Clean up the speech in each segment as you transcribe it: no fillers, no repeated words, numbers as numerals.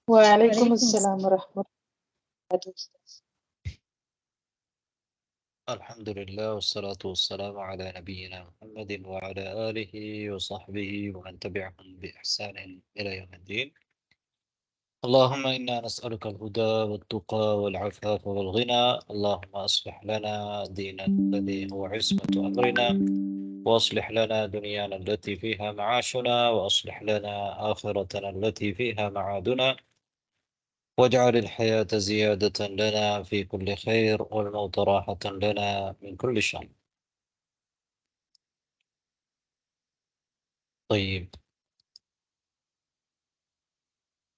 وعليكم السلام ورحمة الله وبركاته. الحمد لله والصلاة والسلام على نبينا محمد وعلى آله وصحبه ومن تبعهم بإحسان إلى يوم الدين. اللهم إنا نسألك الهدى والتقى والعفاف والغنى. اللهم أصلح لنا ديننا الذي هو عصمة أمرنا، وأصلح لنا دنيانا التي فيها معاشنا، وأصلح لنا آخرتنا التي فيها معادنا، واجعل الحياة زيادة لنا في كل خير، والموت راحة لنا من كل شر. طيب،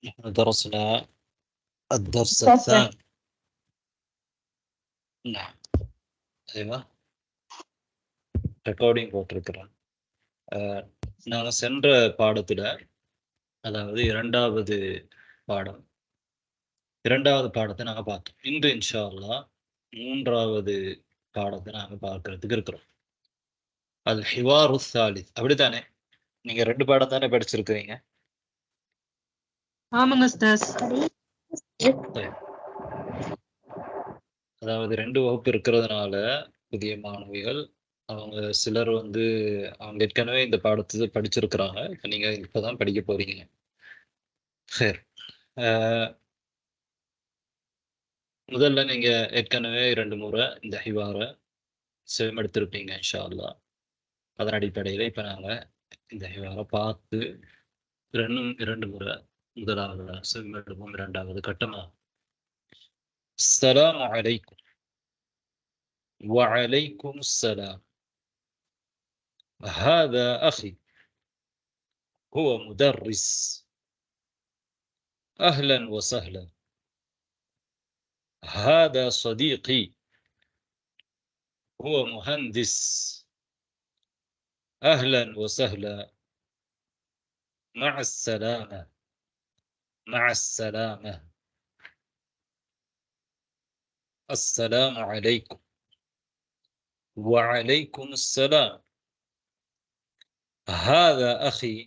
نحن درسنا الدرس الثاني. نعم، أيوة، recording போட்டிருக்கிறேன். நாங்கள் சென்ற பாடத்தில், அதாவது இரண்டாவது பாடத்தை நாங்கள் பார்த்தோம். இன்று இன்ஷா அல்லாஹ் மூன்றாவது பாடத்தை நாங்கள் பார்க்கறதுக்கு இருக்கிறோம். அல் ஹிவாரு சாலிஸ். அப்படித்தானே? நீங்க 2 பாடம் தானே படிச்சிருக்கிறீங்க? ஆமாங்க உஸ்தாஸ். அதாவது 2 வகுப்பு இருக்கிறதுனால புதிய மாணவிகள் அவங்க சிலர் அவங்க ஏற்கனவே இந்த பாடத்தை படிச்சிருக்கிறாங்க. இப்போ நீங்க இப்பதான் படிக்க போறீங்க. சரி, முதல்ல நீங்க ஏற்கனவே 2 முறை இந்த ஹிவாரை செவிமடுத்திருப்பீங்க இன்ஷா அல்லாஹ். அதன் அடிப்படையில் இப்போ நாங்கள் இந்த ஹிவாரை பார்த்து 2 முறை முதலாவது செவிமடுப்போம். 2வது கட்டமாக அஸ்ஸலாமு அலைக்கும் وعليكم السلام. هذا أخي هو مدرس. أهلا وسهلا. هذا صديقي هو مهندس. أهلا وسهلا. مع السلامة. مع السلامة. السلام عليكم. وعليكم السلام. هذا أخي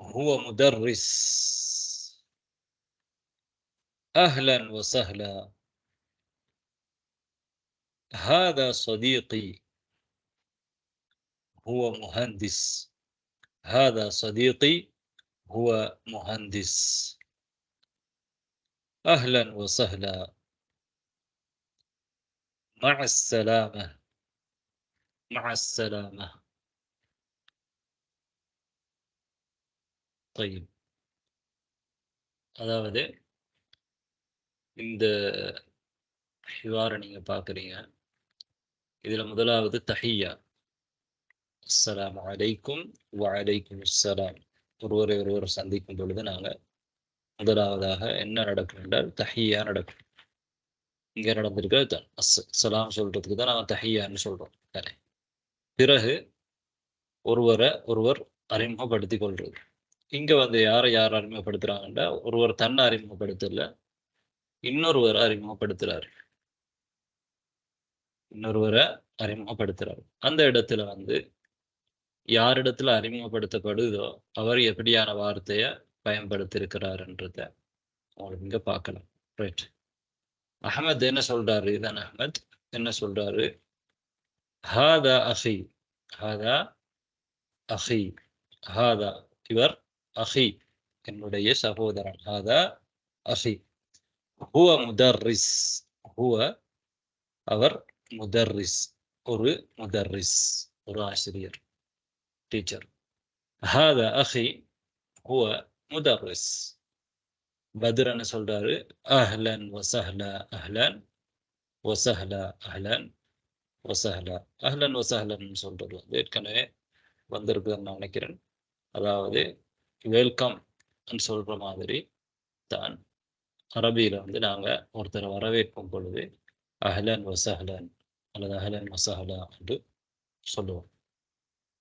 هو مدرس. أهلا وسهلا. هذا صديقي هو مهندس. هذا صديقي هو مهندس. أهلا وسهلا. مع السلامة. مع السلامة. طيب، அதாவது இந்த ஹிவாரை நீங்க பார்க்குறீங்க. இதில் முதலாவது தஹியா, அஸ்ஸலாமு அலைக்கும் வஅலைக்கும் அஸ்ஸலாம். ஒருவர் சந்திக்கும் பொழுது நாங்கள் முதலாவதாக என்ன நடக்கும் என்றால் தஹியா நடக்கும். இங்கே நடந்திருக்கிறது தான் சலாம் சொல்றதுக்கு தான் நாங்கள் தஹியான்னு சொல்றோம் தானே. பிறகு ஒருவர் அறிமுகப்படுத்திக் கொள்றது. இங்க யாரை அறிமுகப்படுத்துறாங்கன்னா, ஒருவர் தன்னை அறிமுகப்படுத்தல, இன்னொருவரை அறிமுகப்படுத்துறாரு. அந்த இடத்துல யாரிடத்துல அறிமுகப்படுத்தப்படுதோ அவர் எப்படியான வார்த்தையை பயன்படுத்தியிருக்கிறாருன்றத உங்களுக்கு இங்க பார்க்கலாம். ரைட், அஹமத் என்ன சொல்றாரு? இதான் அஹமத் என்ன சொல்றாரு? ஹாதா அஹி. ஹாதா அஹி. ஹாதா இவர், அஹி என்னுடைய சகோதரன். ஹாதா அஹி. ஹுவ முதர்ரிஸ். ஹுவ அவர், முதர்ரிஸ் ஒரு முதர்ரிஸ் ஒரு ஆசிரியர், டீச்சர். ஹாதா அஹி ஹுவ முதர்ரிஸ். பத்ர் என்ன சொல்றாரு? அஹ்லன் வசஹ்லா. அஹ்லன் வசஹ்லா. அஹ்லன் வசஹ்லா. அஹ்லன் வசஹ்லன் சொல்றது ஏற்கனவே வந்திருக்குன்னு நான் நினைக்கிறேன். அதாவது வெல்கம் சொல்ற மாதிரி தான் அரபியில நாங்க ஒருத்தரை வரவேற்கும் பொழுது அஹ்லன் வசஹ்லன் அல்லது அஹ்லன் வசஹ்லா என்று சொல்லுவோம்.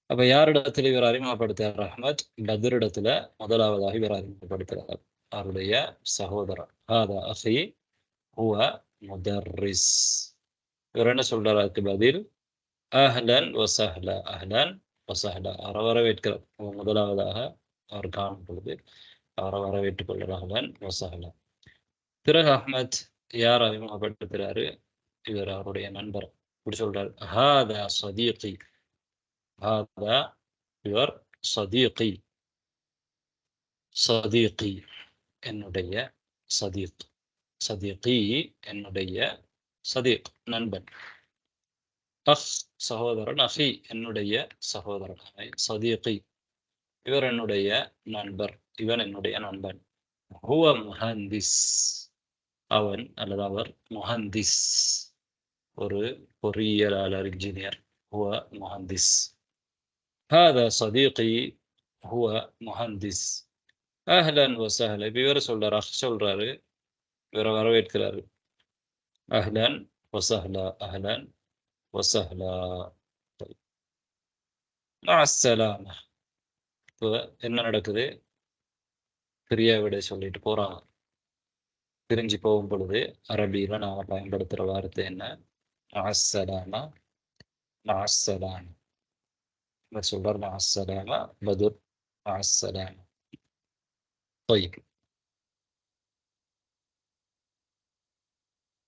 அப்ப யாரிடத்தில் இவர் அறிமுகப்படுத்துகிறார்? அஹ்மத் பத்ரிடத்துல முதலாவதாக இவர் அறிமுகப்படுத்துகிறார், அவருடைய சகோதரர். ஹாதா அஹி ஹுவ முதர்ரிஸ். இவர் என்ன சொல்றாரு அதுக்கு பதில்? அஹ்லன் வசஹ்லா. அஹ்லன் வசஹ்லா. அவரை வரவேற்கிறார் முதலாவதாக அவர் காணும் பொழுது அவரை வரவேற்றுக் கொள்கிறார்கள் வசஹலா. பிறகு அஹ்மத் யார் அறிமுகப்படுத்துகிறாரு? இவர் அவருடைய நண்பர். இப்படி சொல்றாரு, ஹாதா சதீகி, ஹாதா இவர், சதீகி சதீகி என்னுடைய சதீக், சதீகி என்னுடைய சதீக் நண்பன், அஹ் சகோதரன், அஹி என்னுடைய சகோதரன், சதீகி இவர் என்னுடைய நண்பர், இவன் என்னுடைய நண்பன். ஹுவ முஹந்திஸ் அவன் அல்லது அவர் முஹந்திஸ் ஒரு பொறியியலாளர், இன்ஜினியர். ஹுவ முஹந்திஸ். ஹாதா சதீகி ஹுவ முஹந்திஸ் அஹ்லன் வசஹலா. இவர் சொல்றாரு, சொல்றாரு, இவரை வரவேற்கிறாரு. அஹ்லன் வசஹலா, அஹ்லன் வசஹலா. மஅஸ்ஸலாமா. இப்போ என்ன நடக்குது? பிரியா விட சொல்லிட்டு போறாங்க. பிரிஞ்சு போகும் பொழுது அரபியில நாம பயன்படுத்துற வார்த்தை என்ன? மஅஸ்ஸலாமா, மஅஸ்ஸலாமா. இவர் சொல்றார் மஅஸ்ஸலாமா, பதுர் மஅஸ்ஸலாமா. طيب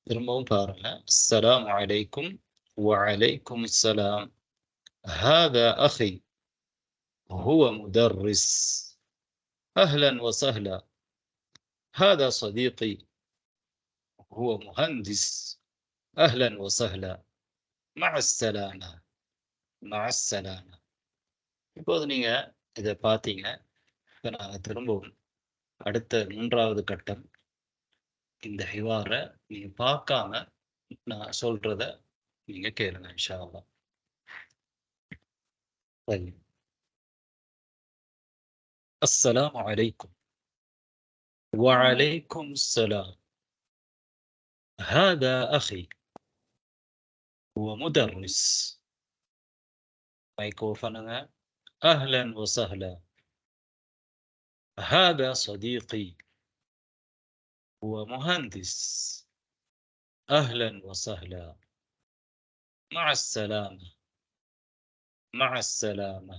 திரும்பவும் பாருங்க. அஸ்ஸலாமு அலைக்கும் வஅலைக்கும் அஸ்ஸலாம். ஹாதா அஹி ஹுவ முதர்ரிஸ் அஹ்லன் வசஹலா. ஹாதா சதீகி ஹுவ முஹந்திஸ் அஹ்லன் வசஹலா. மஅஸ்ஸலாமா, மஅஸ்ஸலாமா. இப்போது நீங்க இதை பார்த்தீங்க. இப்போ நாங்கள் திரும்பவும் அடுத்த 3வது கட்டம். இந்த ஹிவாரை நீங்க பார்க்காம நான் சொல்றத நீங்க கேளுங்க இன்ஷா அல்லாஹ். طيب السلام عليكم وعليكم السلام. هذا أخي هو مدرس. மைக்ரோஃபோனுங்க. أهلا وسهلا. هذا صديقي هو مهندس. أهلا وسهلا. مع السلامة، مع السلامة.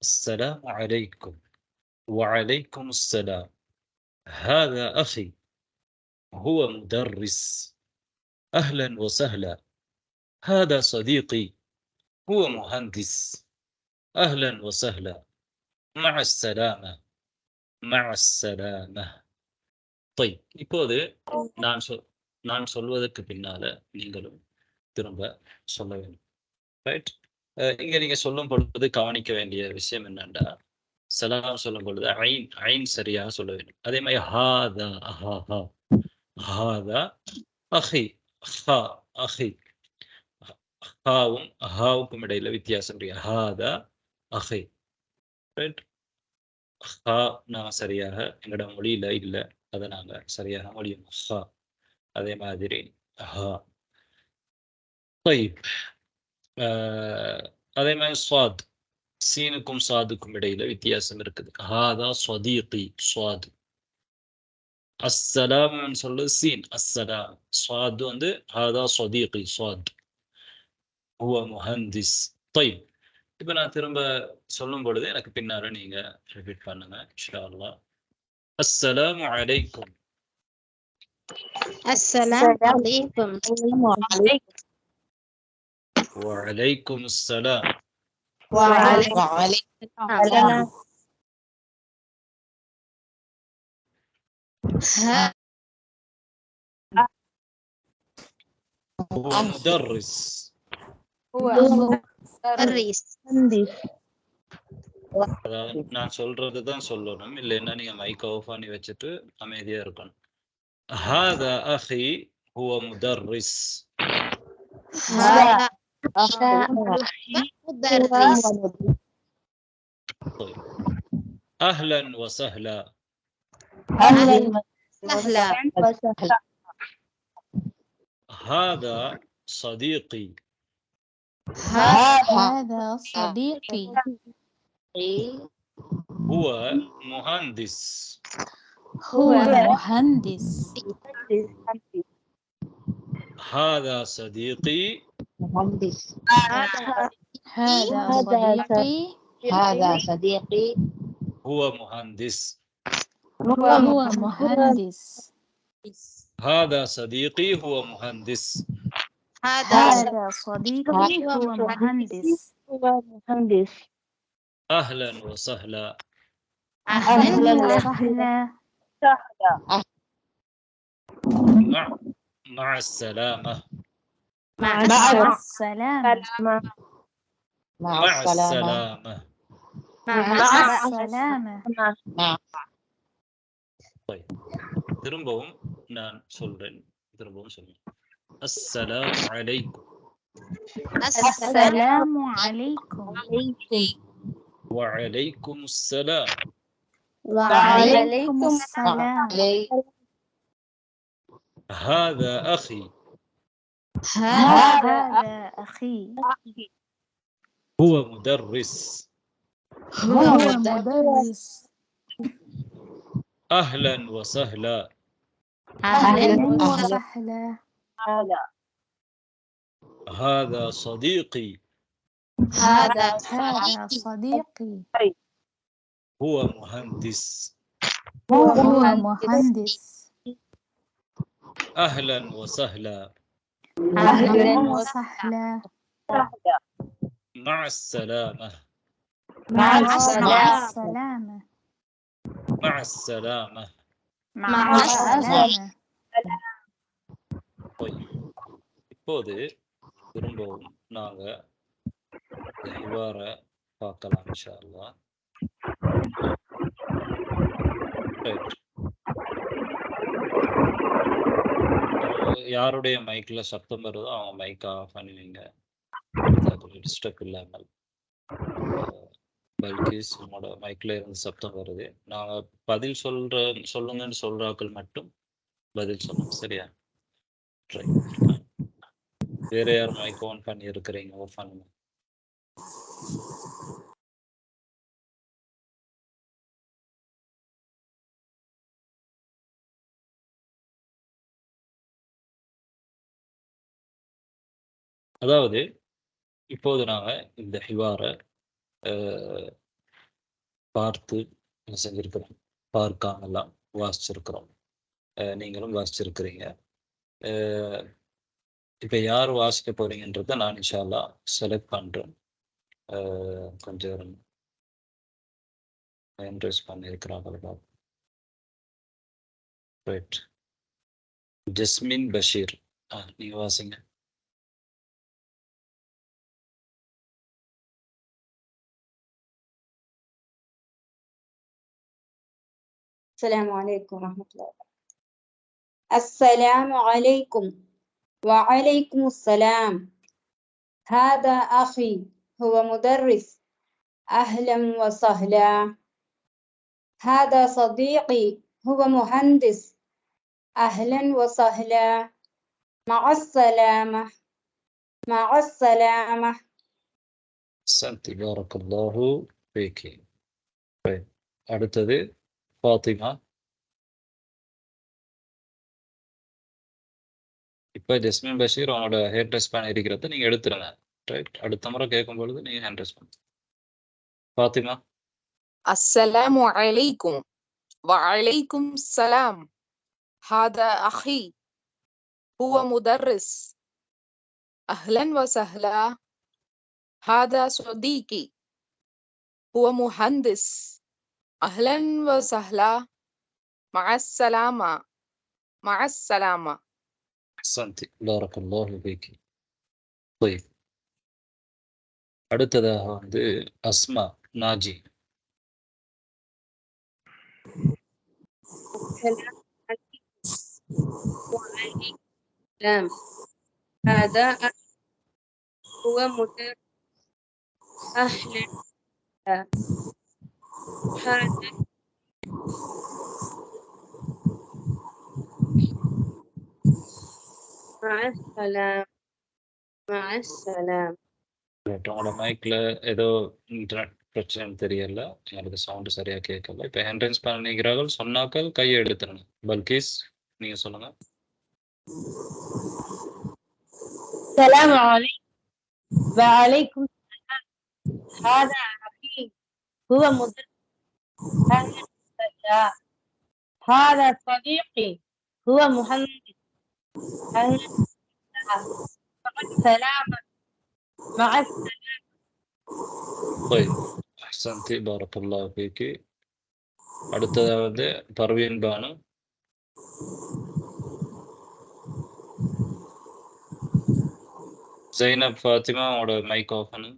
السلام عليكم وعليكم السلام. هذا أخي هو مدرس. أهلا وسهلا. هذا صديقي هو مهندس. أهلا وسهلا. مع السلامة، مع السلامة. طيب இப்போது நான் சொல்வதற்கு பின்னால நீங்களும் திரும்ப சொல்ல வேண்டும். ரைட்? இங்க நீங்க சொல்லும் பொழுது கவனிக்க வேண்டிய விஷயம் என்னன்னா, சலாம் சொல்லும் பொழுது ஐன் ஐன் சரியாக சொல்ல வேண்டும். அதே மாதிரி ஹாதா, ஹா, ஹாதா அஹி, ஹா அஹி. ஹாவும் ஹாவுக்கும் இடையில வித்தியாசம் இருக்கு. ஹாதா அஹி. ரைட்? ஹா நான் சரியாக எங்களோட மொழியில இல்லை, அதை நாங்க சரியாக மொழியும். ஹா அதே மாதிரி ஹா. طيب அதே மாதிரி ஸ்வாத், சீனுக்கும் சாதுக்கும் இடையில வித்தியாசம் இருக்குது. ஹாதா ஸ்வதீகி, ஸ்வாத். அஸ்ஸலாம் சொல்றது சீன், அஸ்ஸலாம். ஸ்வாத் வந்து ஹாதா ஸ்வதீகி, ஸ்வாத். ஹுவ முஹந்திஸ். طيب இப்போ நான் திரும்ப சொல்லும் பொழுது எனக்கு பின்னால நீங்க ரிப்பீட் பண்ணுங்க இன்ஷா அல்லாஹ். அஸ்ஸலாமு அலைக்கும். السلام عليكم. وعليكم السلام. وعليكم السلام. هو مدرس. هو مدرس. நான் சொல்றது தான் சொல்லணும், இல்லைன்னா நீங்க மைக் ஆஃப் பண்ணி வச்சுட்டு அமைதியா இருக்கணும். هذا أخي هو مدرس. هذا مدرس. طيب أهلا وسهلا. أهلا وسهلا. هذا صديقي. هذا صديقي. هو مهندس. هو مهندس. هذا صديقي. هذا صديقي. هذا صديقي هو مهندس. هو مهندس. هذا صديقي هو مهندس. هذا صديقي هو مهندس. أهلا وسهلا. أهلا وسهلا. مع السلامة. مع السلامة. مع مع السلامة. السلامة. مع السلامة. طيب திரும்பவும் நான் சொல்றேன். السلام عليكم. السلام عليكم. وعليكم السلام. وعليكم السلام. هذا أخي. هذا أخي. هو مدرس. أهلا وسهلا. أهلا وسهلا. هذا صديقي. هذا صديقي. هو مهندس. أهلا وسهلا. أهلا وسهلا. مع السلامة. مع السلامة. مع السلامة. مع السلامة. இப்போது திரும்பவும் நாங்க ஹிவாரை பார்க்கலாம் இன்ஷா அல்லாஹ். யாருடைய மைக்ல சத்தம் வருதோ அவங்க மைக் ஆஃப் பண்ணுவீங்க, டிஸ்டர்ப் இல்லாமல். பல்கீஸ் உங்களோட மைக்ல இருந்து சத்தம் வருது, நாங்க பதில் சொல்லுங்கன்னு சொல்றாக்கள் மட்டும் பதில் சொல்லுங்க, சரியா? வேற யார் மைக் ஆன் பண்ணி இருக்கிறீங்க? ஆஃப் பண்ணுங்க. அதாவது இப்போது நாங்க இந்த ஹிவாரை பார்த்து என்ன செஞ்சிருக்கிறோம், பார்க்காமலாம் வாசிச்சிருக்கிறோம். நீங்களும் வாசிச்சிருக்கிறீங்க. இப்போ யார் வாசிக்க போறீங்கன்றத நான் இன்ஷா அல்லாஹ் செலக்ட் பண்றேன். கொஞ்சம் இன்ட்ரெஸ்ட் பண்ணியிருக்கிறாங்க. ரைட், ஜஸ்மின் பஷீர், நீங்க வாசிங்க. السلام عليكم ورحمة الله وبركاته. السلام عليكم. وعليكم السلام. هذا أخي هو مدرس. أهلا وسهلا. هذا صديقي هو مهندس. أهلا وسهلا. مع السلامة. مع السلامة. أحسنت، بارك الله فيك. அடுத்தது ஃபாத்திமா. இப்போ ஜஸ்மின் பஷீர் அவனோட ஹேர் ட்ரெஸ் பேன் இருக்கிறத நீங்க எடுத்துருங்க. ரைட், அடுத்த முறை கேட்கும் பொழுது நீங்க ஹேண்ட் ட்ரெஸ் பண்ணுங்க. ஃபாத்திமா. السلام عليكم. وعليكم السلام. هذا أخي هو مدرس. أهلا وسهلا. هذا صديقي هو مهندس. أهلا وسهلا. مع السلامة. مع السلامة. أحسنت، بارك الله فيك. طيب அடுத்ததாக வந்து அஸ்மா நாஜி. السلام. هذا هو مدرس. أهلا. هذا مع السلام. مع السلام. உங்களோட மைக்ல ஏதோ இன்டர்நெட் பிரச்சனை தெரியல, எனக்கு சவுண்டு சரியா கேட்கல. இப்போ ஹேண்ட் ரைஸ் பண்ணிக்கிறார்கள் சொன்னாக்கள் கையை எடுத்துடணும். பல்கீஸ் நீங்க சொல்லுங்க. السلام عليكم. وعليكم السلام. هذا أخي هو مدرس. أهلا وسهلا. هذا صديقي هو مهندس. أهلا وسهلا. مع السلامة. مع السلامة. طيب அஹ்சன்தி பாரக்கல்லாஹு ஃபீக்கி. அடுத்ததாவது பர்வீன் பானு. ஜைனப் ஃபாத்திமா உங்களோட மைக் ஆஃப் பண்ணு.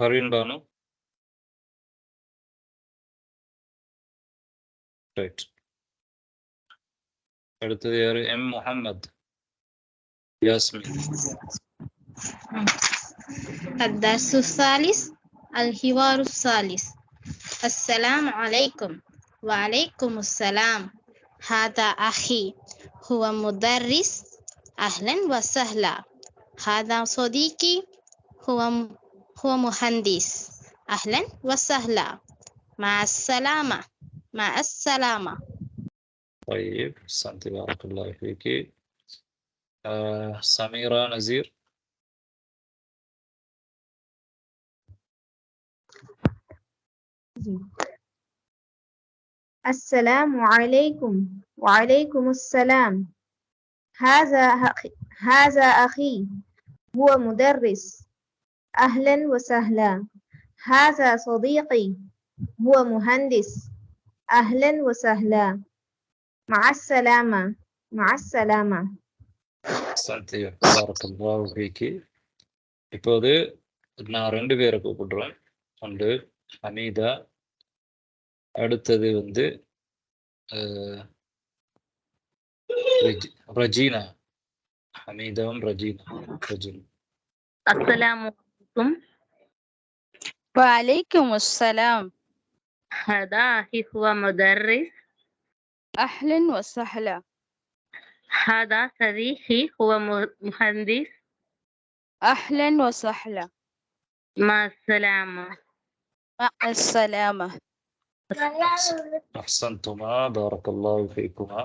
பர்வீன் பானு. ரைட். அடுத்தது யாரு? எம் முஹம்மத். யாஸ்மின். الدرس الثالث الحوار الثالث. السلام عليكم. وعليكم السلام. هذا أخي هو مدرس. أهلا وسهلا. هذا صديقي هو مهندس. أهلا وسهلا. مع السلامة. مع السلامة. طيب أحسنتي بارك الله فيكي. سميرة نزير. السلام عليكم. وعليكم السلام. هذا أخي هو مدرس. أهلا وسهلا. هذا صديقي هو مهندس. أهلا وسهلا. مع السلامة. مع السلامة. أحسنتي بارك الله فيكي. இப்போது நான் 2 பேரை கூப்பிடுறேன். ஒன்று ஹமீதா, அடுத்தது வந்து ரஜீனா. ஹமீதாவும் ரஜீனா. السلام عليكم. وعليكم السلام. هذا أخي هو مدرس. أهلا وسهلا. هذا صديقي هو مهندس. أهلا وسهلا. مع السلامة. مع السلامة. அஹ்சன்துமா பாரக் அல்லாஹு ஃபீக்குமா.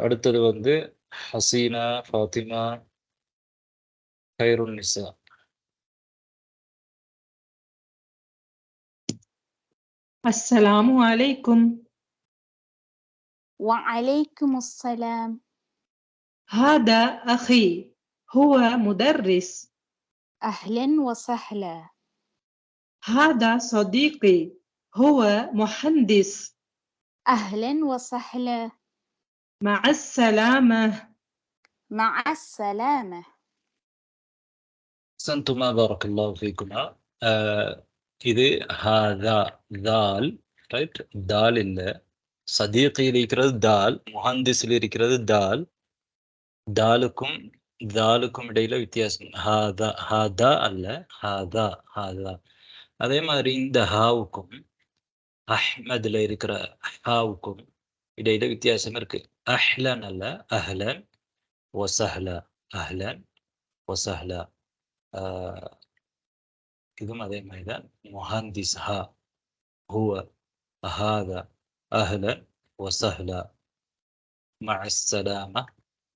அடுத்தது வந்து ஹசீனா, ஃபாத்திமா, கைருன் நிசா. السلام عليكم. وعليكم السلام. هذا أخي هو مدرس. أهلا وسهلا. هذا صديقي هو مهندس. أهلا وسهلا. مع السلامة. مع السلامة. அஹ்சன்துமா பாரக் அல்லாஹு ஃபீக்குமா. இது ஹாதா தால். ரைட். தால் இல்லை, சதீகில் இருக்கிறது தால், முஹந்திஸில் இருக்கிறது தால். தாலுக்கும் தாலுக்கும் இடையில வித்தியாசம். ஹாதா ஹாதா அல்ல, ஹாதா ஹாதா. அதே மாதிரி இந்த ஹாவுக்கும் அஹ்மதுல இருக்கிற ஹாவுக்கும் இடையில வித்தியாசம் இருக்கு. அஹ்லன் அல்ல, அஹ்லன் வசஹ்லா. அஹ்லன் வசஹ்லா. இதுவும் அதே மாதிரி தான். முஹந்திஸ் ஹா, ஹுவ, ஹாதா, அஹ்லன் வசஹ்லா. مع السلامة.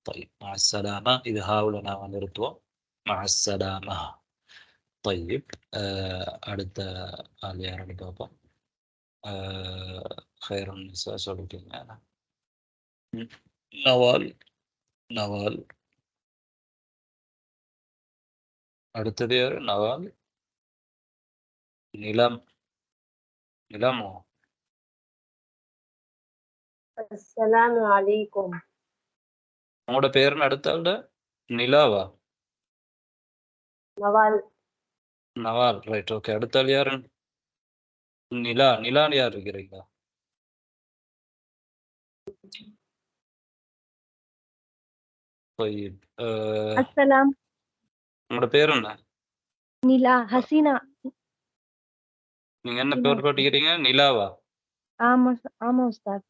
طيب مع السلامة إذا هاولنا ونرتوى مع السلامة. طيب அடுத்த ஆள் யாருன்னு பார்ப்போம். خير النساء சொல்லிட்டீங்க. நவால். நவால். அடுத்தது யாரு? நவால். நிலம். நிலமோ? السلام عليكم. உங்களோட பேருன்னு அடுத்தாள்ட நிலாவா? نوال. நவால். Right, okay. அடுத்தாள் யாரு? நிலா. நிலான்னு யார் இருக்கிறீங்களா? طيب السلام. உங்களோட பேர் என்ன? நிலா. ஹசீனா. நீங்க என்ன பேர் போட்டுக்கிறீங்க? நிலாவா? ஆமா ஆமா உஸ்தாத்.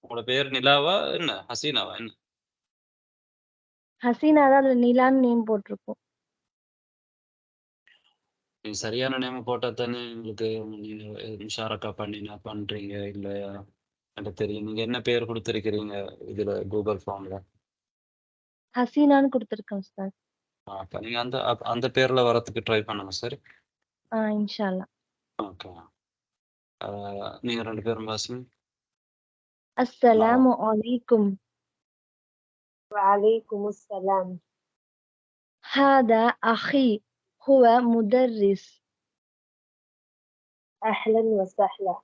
உங்களோட பேர் நிலாவா என்ன ஹசீனாவா என்ன? ஹசீனா தான் நிலான்னு நேம் போட்டிருக்கோம். நீங்க சரியான நேம் போட்டா தானே உங்களுக்கு முஷாரக்கா பண்றீங்க இல்லையா எனக்கு தெரியும். நீங்க என்ன பேர் கொடுத்துருக்கிறீங்க இதுல கூகுள் ஃபார்ம்ல? ஹசீனான்னு கொடுத்துருக்கேன் உஸ்தாத். அப்ப நீங்க அந்த பேர்ல வரதுக்கு ட்ரை பண்ணுங்க. சரி, இன்ஷா அல்லாஹ். ஓகே. நீங்க 2 பேரும் வாசிங்க. அஸ்ஸலாமு அலைக்கும். وعليكم السلام. هذا أخي هو مدرس. أهلا وسهلا.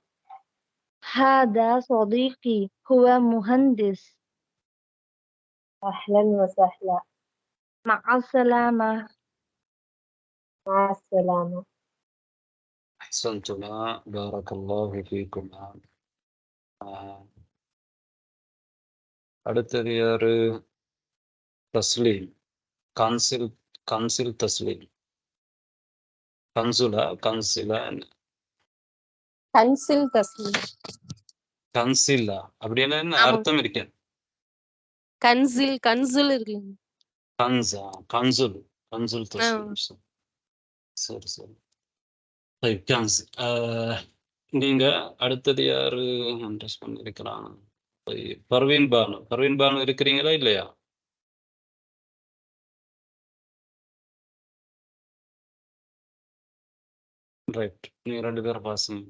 هذا صديقي هو مهندس. أهلا وسهلا. مع السلامة. مع السلامة. أحسنتما بارك الله فيكما. அடுத்தது யாரு? தஸ்லீம். கன்சில் தஸ்லீம். கன்சிலா கன்சில் தஸ்லீம். கன்சிலா அப்படின்னா என்ன ஆமா. அர்த்தம் இருக்கு? கன்சில் இருக்குல்ல. கன்சுல் தஸ்லீம். சரி சரி. நீங்க அடுத்தது யாரு இன்ட்ரெஸ்ட் பண்ணிருக்கிறாங்க? பர்வீன் பானு இருக்கிறீங்களா இல்லையா? ரைட், நீங்க 2 பேரும் பாசுங்க.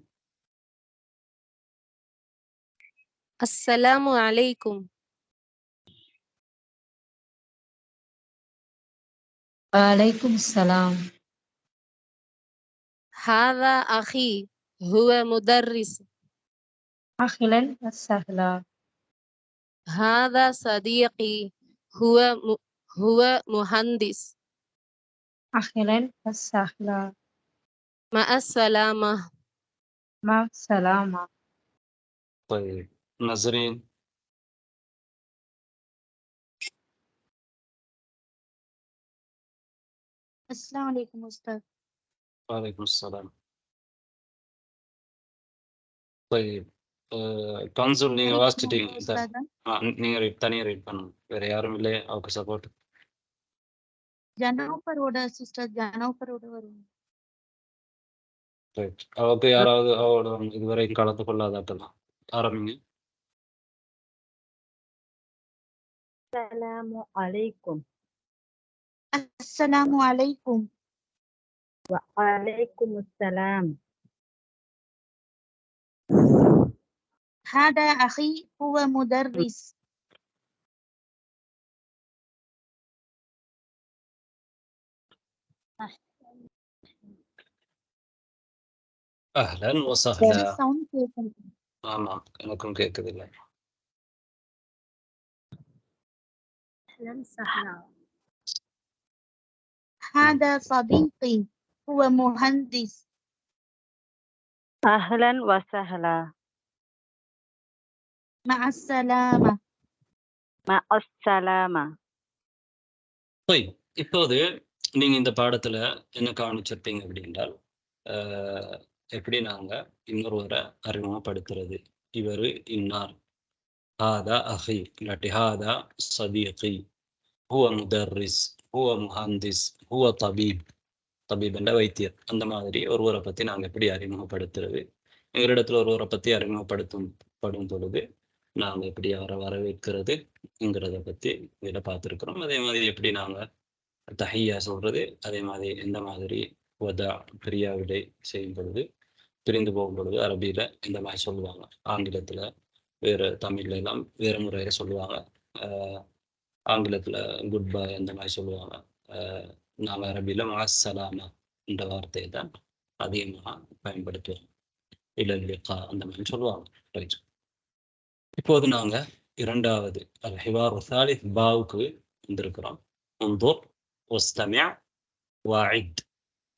السلام عليكم. وعليكم السلام. هذا أخي هو مدرس. أهلا وسهلا. هذا صديقي هو مهندس. أهلا وسهلا. مع السلامة. مع السلامة. طيب نزرين. السلام عليكم أستاذ. وعليكم السلام. طيب கன்சுல் நீங்க வாசிச்சிட்டீங்க. நீங்க தனியா ரீட் பண்ணுங்க, வேற யாரும் இல்லையே அவருக்கு சப்போர்ட். ஜனோபரோட சிஸ்டர் ஜனோபரோட வரும். ரைட், அவருக்கு யாராவது அவரோட இதுவரை கலந்து கொள்ளாதாட்டலாம். ஆரம்பிங்க. السلام عليكم. السلام عليكم. وعليكم السلام. هذا أخي هو مدرس. அஹ்லன் வசஹ்லா. சவுண்ட் கேட்கும். ஆமா, எனக்கும் கேட்குது இல்லை. أهلا وسهلا. هذا صديقي هو مهندس. أهلا وسهلا. مع السلامة. مع السلامة. طيب, இப்போது நீங்க இந்த பாடத்துல என்ன கவனிச்சிருப்பீங்க அப்படின்றால், எப்படி நாங்க இன்னொருவரை அறிமுகப்படுத்துறது. இவரு இன்னார். ஹாதா அஹி இல்லாட்டி ஹாதா சதீகி, ஹுவ முதர்ரிஸ், ஹுவ முஹந்திஸ், ஹுவ தபீப் என்ற வைத்தியர். அந்த மாதிரி ஒருவரை பத்தி நாங்க எப்படி அறிமுகப்படுத்துறது. எங்களிடத்துல ஒருவரை பத்தி அறிமுகப்படுத்தும் பொழுது நாங்க எப்படி அவரை வரவேற்கிறதுங்கிறத பத்தி இதில் பார்த்துருக்கிறோம். அதே மாதிரி எப்படி நாங்க தஹியா சொல்றது, அதே மாதிரி எந்த மாதிரி வதா பிரியா விடை செய்யும் பொழுது, பிரிந்து போகும் பொழுது அரபியில இந்த மாதிரி சொல்லுவாங்க. ஆங்கிலத்துல வேறு, தமிழ்ல எல்லாம் வேறு முறையில சொல்லுவாங்க. ஆங்கிலத்துல குட் பை அந்த மாதிரி சொல்லுவாங்க. நாங்கள் அரபியில மஅஸ்ஸலாமா என்ற வார்த்தையை தான் அதிகமாக பயன்படுத்துவோம். இல்லா அந்த மாதிரி சொல்லுவாங்க. ரைட், இப்போது நாங்க இரண்டாவது அல் ஹிவார் சாலிஸ் பாவுக்கு வந்திருக்கிறோம். உன்துர் வஸ்தமிஅ் வஅித்.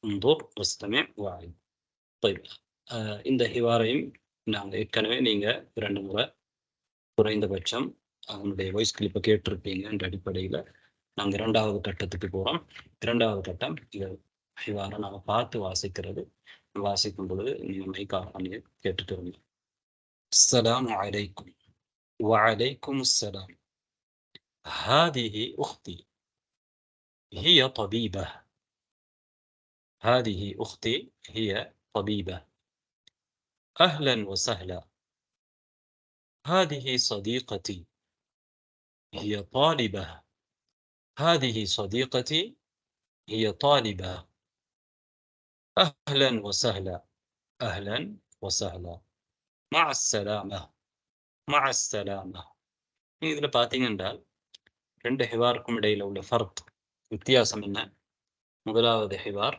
உன்துர் வஸ்தமிஅ் வஅித். இந்த ஹிவாரையும் நாங்கள் ஏற்கனவே நீங்க 2 முறை குறைந்தபட்சம் அவனுடைய வாய்ஸ் கிளிப்பை கேட்டிருப்பீங்க. என்ற அடிப்படையில் நாங்கள் 2வது கட்டத்துக்கு போகிறோம். 2வது கட்டம் இது ஹிவாரை நாங்கள் பார்த்து வாசிக்கிறது. வாசிக்கும் பொழுது நீங்கள் மைக் ஆஃப் பண்ணி கேட்டுட்டு இருந்தோம். அஸ்ஸலாமு அலைக்கும். وعليكم السلام. هذه أختي هي طبيبة. هذه أختي هي طبيبة. أهلا وسهلا. هذه صديقتي هي طالبة. هذه صديقتي هي طالبة. أهلا وسهلا. أهلا وسهلا. مع السلامة. مع السلامة. இதில் பார்த்தீங்க என்றால் ரெண்டு ஹிவாருக்கும் இடையில உள்ள ஃபர்க் வித்தியாசம் என்ன? முதலாவது ஹிவார்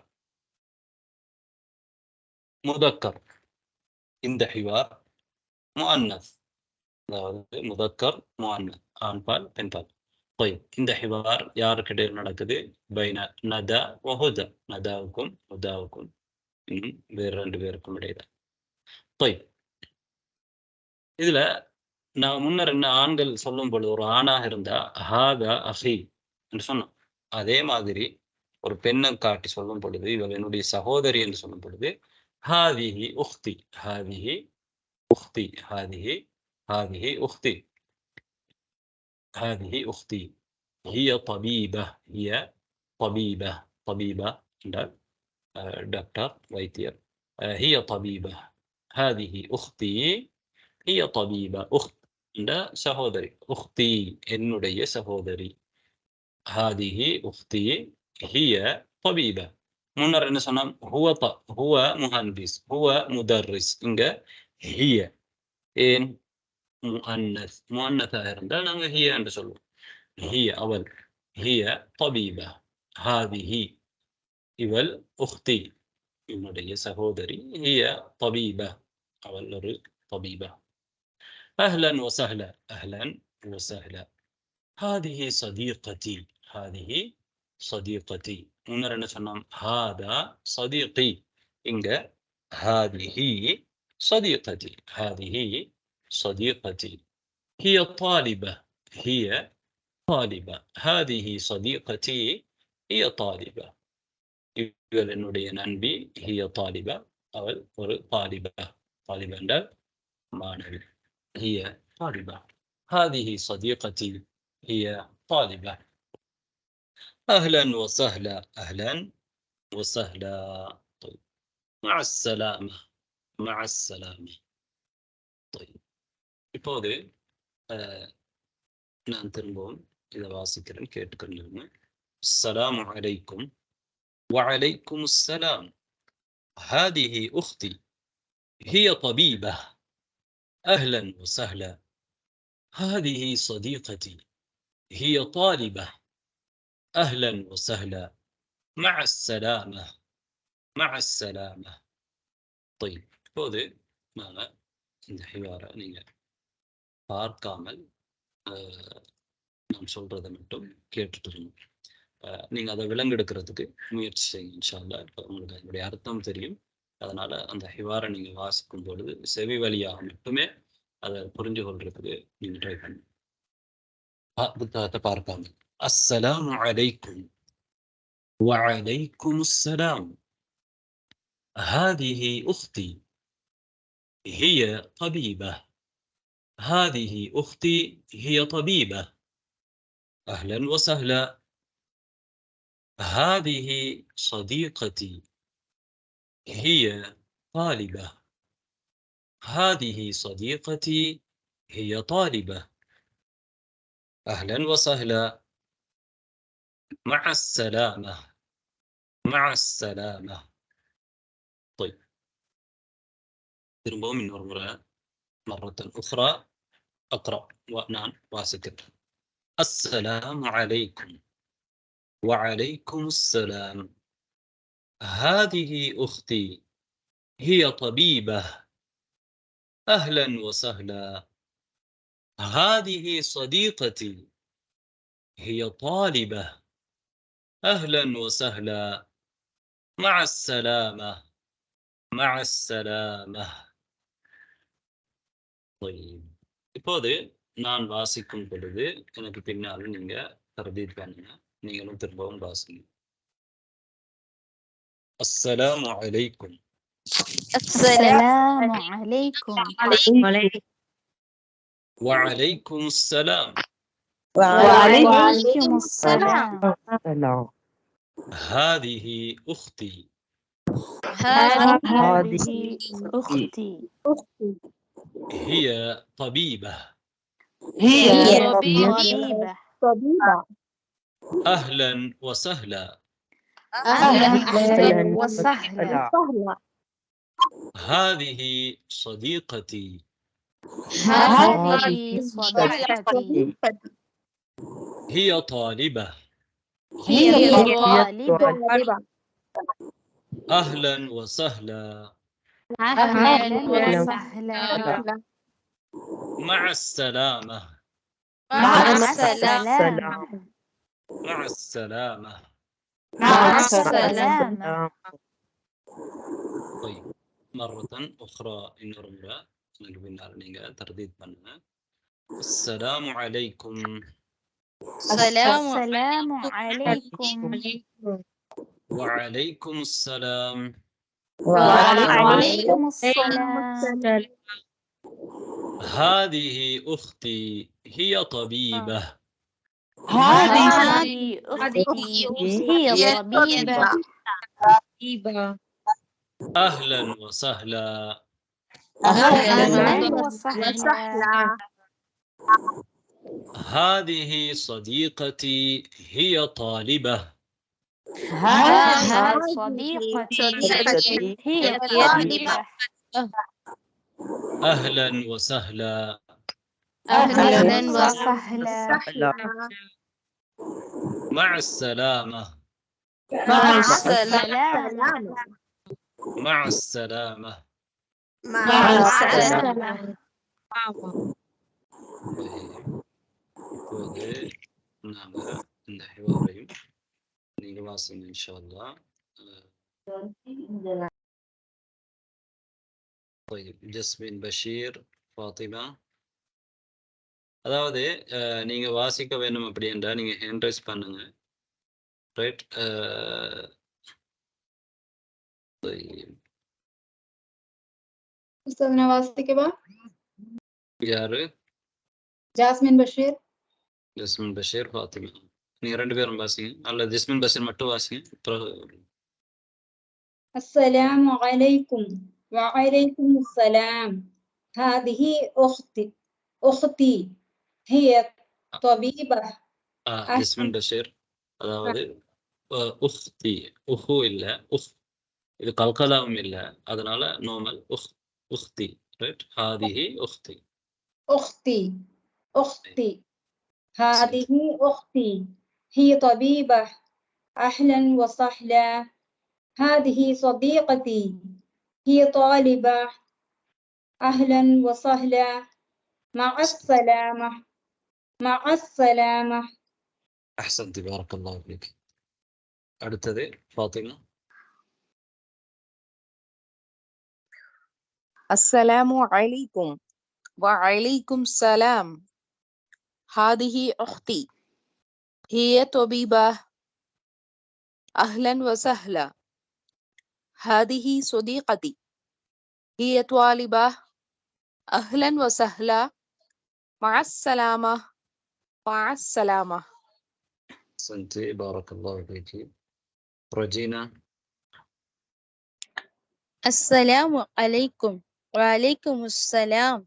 முதக்கர், இந்த ஹிவார் முஅன்னஸ், அதாவது முதக்கர் முஅன்னஸ், ஆண்பால் பெண்பால். இந்த ஹிவார் யாருக்கு இடையில் நடக்குது? பைன நதா வஹுதா, நதாவுக்கும் ஹுதாவுக்கும், வேறு ரெண்டு பேருக்கும் இடையில. இதுல நான் முன்னர் என்ன ஆண்கள் சொல்லும் பொழுது ஒரு ஆணாக இருந்தா ஹாதா அஹி என்று சொன்னோம். அதே மாதிரி ஒரு பெண்ணை காட்டி சொல்லும் பொழுது, இவள் என்னுடைய சகோதரி என்று சொல்லும் பொழுது ஹாதிஹி உக்தி, ஹாதிஹி உக்தி, ஹாதிஹி ஹாதிஹி உக்தி, ஹாதிஹி உக்தி. ஹிய தபீபா, ஹிய தபீபா, தபீபா என்றால் டாக்டர், வைத்தியர். ஹிய தபீபா. ஹாதிஹி உக்தி, ஹிய தபீபா. உக்த் என்ற சகோதரி, உக்தி என்னுடைய சகோதரி. ஹாதிஹி உக்தி ஹிய தபீபா. முன்னர் என்ன சொன்னோம்? ஹுவ முஹந்திஸ், ஹுவ முதர்ரிஸ். இங்க ஹிய ஏன் முஅன்னஸ், முஅன்னஸாக இருந்தால் நாங்கள் ஹிய என்று சொல்லுவோம். ஹிய அவள், ஹிய தபீபா. ஹாதிஹி இவள், உக்தி என்னுடைய சகோதரி, ஹிய தபீபா அவள் ஒரு தபீபா. அஹ்லன் வசஹ்லா, அஹ்லன் வசஹ்லா. ஹாதிஹி சதீகதி, ஹாதிஹி சதீகதி. முன்னர் என்ன சொன்னோம்? ஹாதா சதீகி, இங்க ஹாதிஹி சதீகதி, ஹாதிஹி சதீகதி. ஹிய தாலிபா, ஹிய தாலிபா. ஹாதிஹி சதீகதி ஹிய தாலிபா. இவள் என்னுடைய நண்பி, ஹிய தாலிபா அவள் ஒரு தாலிபா. தாலிபா என்றால் மாணவி. هي طالبة. هذه صديقتي هي طالبة. أهلا وسهلا، أهلا وسهلا. طيب. مع السلامة، مع السلامة. طيب. இப்போது நான் திரும்பவும் இதை வாசிக்கிறேன், கேட்டுக்கொள்ளுங்க. السلام عليكم. وعليكم السلام. هذه أختي هي طبيبة. أهلا وسهلا. هذه صديقتي هي طالبة. أهلا وسهلا. مع السلامة، مع السلامة. طيب. இப்போது நாங்கள் இந்த ஹிவாரை நீங்கள் பார்க்காமல் நான் சொல்றதை மட்டும் கேட்டுட்டு இருக்கணும். நீங்கள் அதை விலங்கெடுக்கிறதுக்கு முயற்சி செய்யுங்க இன்ஷா அல்லாஹ். இப்போ உங்களுக்கு அதனுடைய அர்த்தம் தெரியும். அதனால அந்த ஹிவாரை நீங்கள் வாசிக்கும் பொழுது செவி வழியாக மட்டுமே அதை புரிஞ்சு கொள்றதுக்கு நீங்கள் ட்ரை பண்ணுங்க. புத்தகத்தை பார்க்காம. அஸ்ஸலாமு அலைக்கும். وعليكم السلام. هذه أختي هي طبيبة. هذه أختي هي طبيبة. أهلا وسهلا. هذه صديقتي هي طالبة. هذه صديقتي هي طالبة. أهلا وسهلا. مع السلامة، مع السلامة. طيب. திரும்பவும் இன்னொரு முறை مرة أخرى أقرأ وأنا واسكت. السلام عليكم. وعليكم السلام. هذه أختي هي طبيبة. أهلا وسهلا. هذه صديقتي هي طالبة. أهلا وسهلا. مع السلامة، مع السلامة. طيب. இப்போது நான் வாசிக்கும் பொழுது எனக்கு பின்னால் நீங்க தர்தீத் பண்ணுங்க. நீங்களும் திரும்பவும் வாசிங்க. அஸ்ஸலாமு அலைக்கும். السلام عليكم. وعليكم السلام. وعليكم السلام. هذه أختي. هذه أختي هي طبيبة. هي طبيبة. أهلا وسهلا. أهلا وسهلا. هذه صديقتي. هذه صديقتي. هي طالبة. هي طالبة. أهلا وسهلا. أهلا وسهلا. مع السلامة. مع السلامة. مع السلامة. مع السلامة. طيب مرة أخرى இன்னொரு முறை எனக்கு பின்னால் நீங்க தர்தீத் பண்ணுங்க. السلام عليكم. السلام عليكم. وعليكم السلام. وعليكم السلام. هذه أختي هي طبيبة. هذه أختي هي طبيبة. أهلا وسهلا. أهلا وسهلا. هذه صديقتي هي طالبة. هذه صديقتي هي طالبة. أهلا وسهلا. أهلا وسهلا. مع السلامة. مع السلامة. مع السلامة. مع السلامة. இப்போது நாம இந்த ஹிவாரையும் நீங்க வாசிங்க இன்ஷா அல்லாஹ். طيب ஜஸ்மின் பஷீர் ஃபாத்திமா. அதாவது நீங்க வாசிக்க வேணும் அப்படி என்றால் நீங்க ஹேண்ட் ரைஸ் பண்ணுங்க. ரைட். أستاذنا வாசிக்கவா? யாரு? ஜாஸ்மின் பஷீர். ஜஸ்மின் பஷீர் ஃபாத்திமா. நீங்க ரெண்டு பேரும் வாசிங்க. அல்ல ஜஸ்மின் பஷீர் மட்டும் வாசிங்க. السلام عليكم وعليكم السلام. هذه أختي هي طبيبة. ஜஸ்மின் பஷீர் அதாவது உஃப்தி உஹு இல்ல உஃப் இது கல்கலாவும் இல்ல அதனால நார்மல் உஃப்தி ரைட். هذه أختي. أختي هذه أختي هي طبيبة. أهلا وسهلا. هذه صديقتي هي طالبة. أهلا وسهلا. مع السلامة. مع السلامة. أحسنت بارك الله فيك. அடுத்தது ஃபாத்திமா. السلام عليكم وعليكم السلام. هذه أختي هي طبيبة. أهلا وسهلا. هذه صديقتي هي طالبة. أهلا وسهلا. مع السلامة. مع السلامة. أحسنت بارك الله فيك. رجينا. السلام عليكم وعليكم السلام.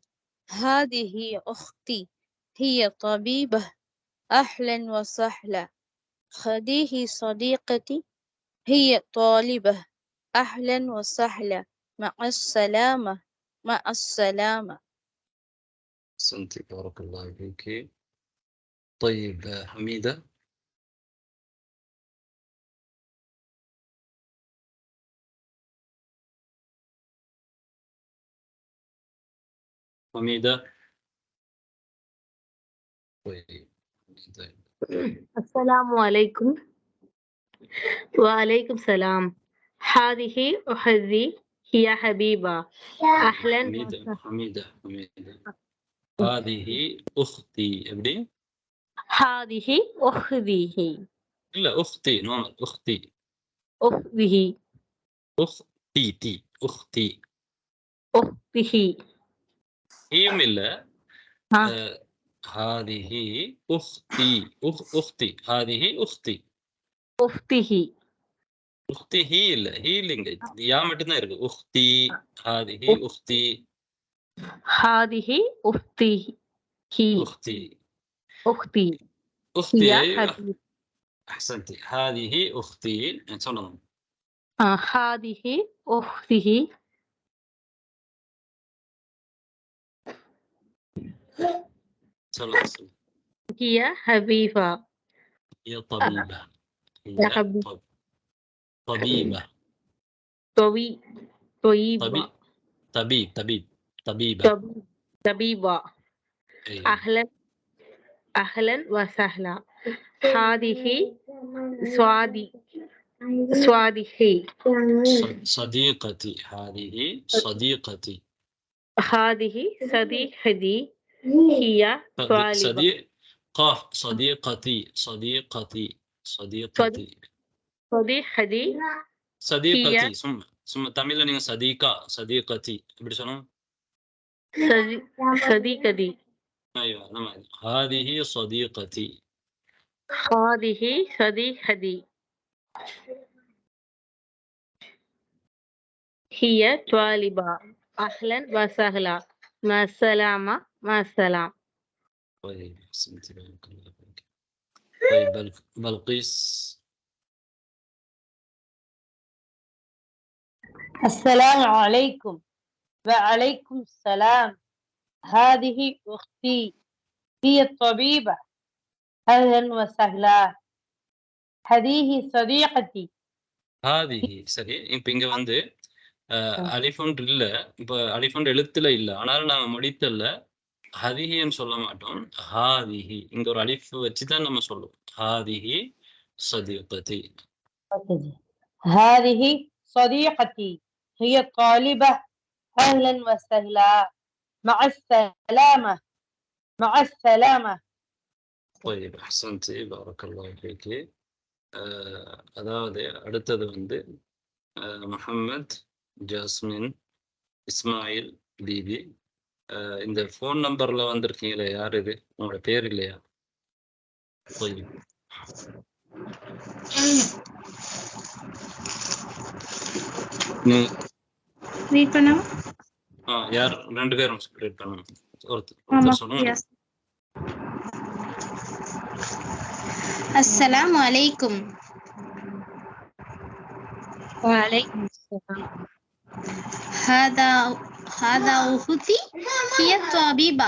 هذه أختي هي طبيبة. أهلا وسهلا. هذه صديقتي هي طالبة. أهلا وسهلا. مع السلامة. مع السلامة. أحسنت بارك الله فيك. طيب حميدة. حميدة. طيب السلام عليكم وعليكم السلام. هذه أختي هي حبيبة. أهلا حميدة. هذه أختي ابني. هذه أختي. لا أختي نعم أختي. أختي. هي ملا. هذه أختي. أختي هذه أختي. أختي هي لا هي لينج يا متنا إرك أختي. هذه أختي. هذه أختي. أختي. أختي. أختي அஹ்சன்தி. ஹாதிஹி உக்தி. சொல்லுங்க. هذه أخته சொல்லுங்க. هي حبيبة هي طبيبة. هي حبيبة طبيبة. طيبة طبيبة. طبيبة. أيوة. أهلا وسهلا. هذه صديقتي. صديقتي. هذه صديقتي. هذه صديقتي هي طالبة. قاف صديقتي. صديقتي. صديقتي. صديقتي صديقتي. ثم தமிழ்ல நீங்க சதீகா صديقتي எப்படி சொல்லணும்? صديقتي. ايوه نعم. هذه صديقتي. هذه صديقتي هي طالبة. أهلا وسهلا. مع السلامة. مع السلامة. طيب احسنت. طيب بلقيس. السلام عليكم. وعليكم السلام. هذه أختي هي الطبيبة. أهلا وسهلا. هذه صديقتي. هذه சரி. இப்போ இங்க வந்து அலிஃபுண்ட் இல்ல. இப்போ அலிஃபுண்ட் எழுத்துல இல்ல. ஆனாலும் நாங்க மொழித்தல்ல ஹதிஹின்னு சொல்ல மாட்டோம். ஹாதிஹி இங்க ஒரு அலிஃப் வச்சுதான் நம்ம சொல்லுவோம். ஹாதிஹி صديقتي. هذه صديقتي هي طالبة. أهلا وسهلا. مع السلامة. مع السلامة. طيب احسنتي. بارك الله فيك. அதாவது அடுத்தது வந்து முஹம்மத், ஜாஸ்மின், இஸ்மாயில், பிபி. இந்த ஃபோன் நம்பர்ல வந்திருக்கீங்களே, யார் இது? உங்களோட பேர் இல்லையா? யார்? ரெண்டு பேரும் ரீட் பண்ணுங்க. ஒருத்தர் சொல்லுங்க. السلام عليكم. وعليكم السلام. هذا أختي هي طبيبة.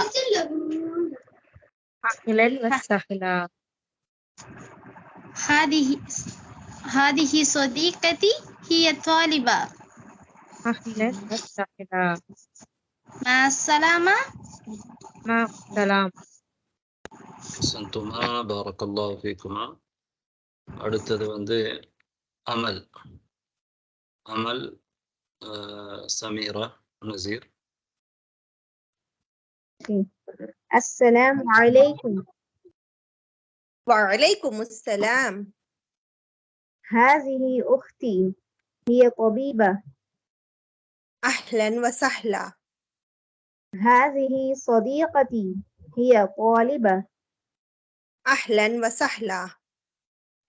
أهلا وسهلا. هذه صديقتي هي طالبة. أهلا وسهلا. مع السلامة. مع السلامة. சந்துமா. பாரக்கல்லாஹு ஃபீக்குமா. அடுத்தது வந்து அமல். சமீரா, நசீர். السلام عليكم. وعليكم السلام. هذه أختي هي طبيبة. أهلا وسهلا. هذه صديقتي هي طالبة. أهلا وسهلا.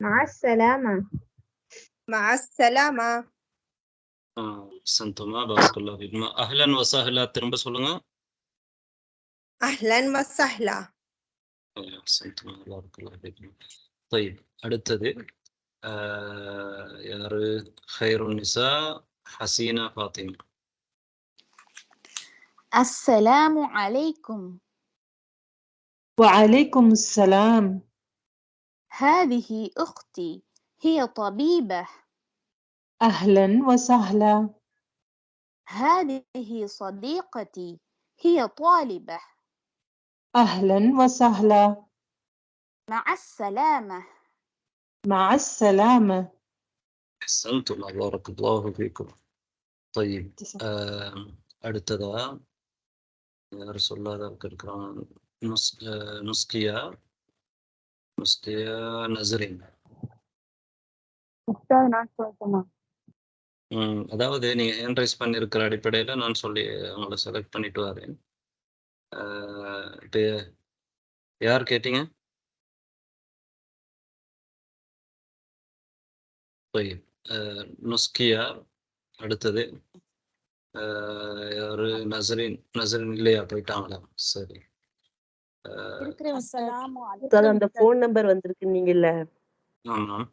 مع السلامة. مع السلامة. சந்துமா. பாரக்கல்லாஹு ஃபீக்குமா. அஹ்லன் வசஹலா திரும்ப சொல்லுங்க. أهلا وسهلا. சந்துமா. பாரக்கல்லாஹு ஃபீக்குமா. طيب அடுத்தது யாரு? خيرுன் நிசா, ஹசீனா, ஃபாத்திமா. السلام عليكم. وعليكم السلام. هذه أختي هي طبيبة. أهلا وسهلا. هذه صديقتي هي طالبة. أهلا وسهلا. مع السلامة. مع السلامة. أحسنتم. بارك الله فيكم. طيب அடுத்ததா யார் சொல்லாத இருக்கிறான்? நுஸ்கியா, நசரின். அதாவது நீங்க ஹேண்ட் ரைஸ் பண்ணிருக்கிற அடிப்படையில நான் சொல்லி அவங்கள செலக்ட் பண்ணிட்டு வரேன். இப்போ யார் கேட்டீங்க? நுஸ்கியா. அடுத்தது யாரு? நசரின். நசரின் இல்லையா? போயிட்டாங்களா? சரி. அந்த போன் நம்பர் வந்திருக்கு நீங்கல்ல, ஆமாம்.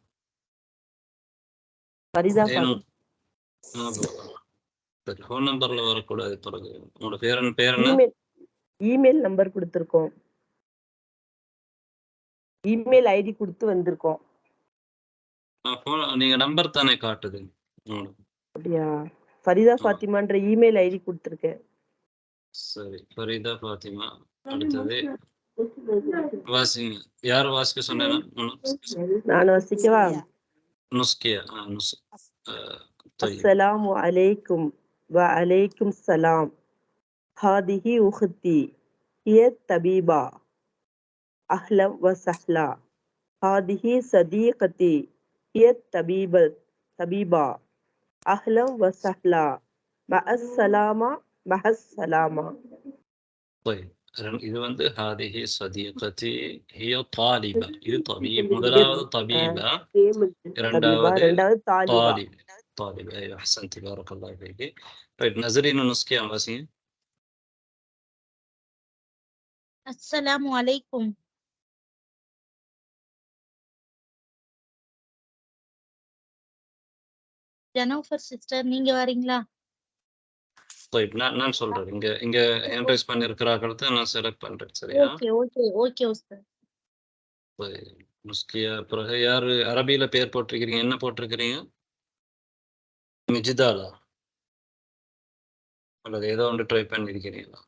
ஃபரிதா ஏனும் ஃபாத்திமா. ஃபோன் நம்பர்ல வரக்கூடாது. பிறகு உங்களோட பேர் என்ன? இமெயில் நம்பர் கொடுத்துருக்கோம். இமெயில் ஐடி கொடுத்து வந்திருக்கோம். நீங்க நம்பர் தானே காட்டுது. அப்படியா? ஃபரிதா ஃபாத்திமான்ற இமெயில் ஐடி கொடுத்துருக்கேன். சரி, ஃபரிதா ஃபாத்திமா. அடுத்தது வாசிங்க. யார் வாசிக்க சொன்னேன்னா? நான் வாசிக்கவா? நுஸ்கியா. அஸ்ஸலாமு அலைக்கும் வ அலைக்கும் சலாம். ஹாதிஹி உஹ்தி ஹிய தபீபா அஹ்லம் வ சஹ்லா. ஹாதிஹி சதீகதி ஹிய தபீபா அஹ்லம் வ சஹ்லா. மஅஸ்ஸலாமா மஹஸ்ஸலாமா. இது வந்து ஹாதிஹி சதீகதி ஹிய தாலிபா. இது தபீப். முதலாவது தபீபா, இரண்டாவது தாலிப். طالب. ايوه احسنت بارك الله فيك. طيب نزرين ونسكي عواسين. السلام عليكم. ஜெனோஃபர் சிஸ்டர் நீங்க வரீங்களா? طيب நான் சொல்றேன். இங்க என்ட்ரேஸ் பண்ணிருக்கறாங்க தான் நான் செலக்ட் பண்றேன். சரியா? ஓகே உஸ்தாத். طيب நுஸ்கியா. பிறகு யாரு அரபியில பேர் போட்டிருக்கீங்க? என்ன போட்டிருக்கீங்க? மிஜிதாலா அல்லது ஏதோ ஒன்று ட்ரை பண்ணிருக்கிறீங்களா?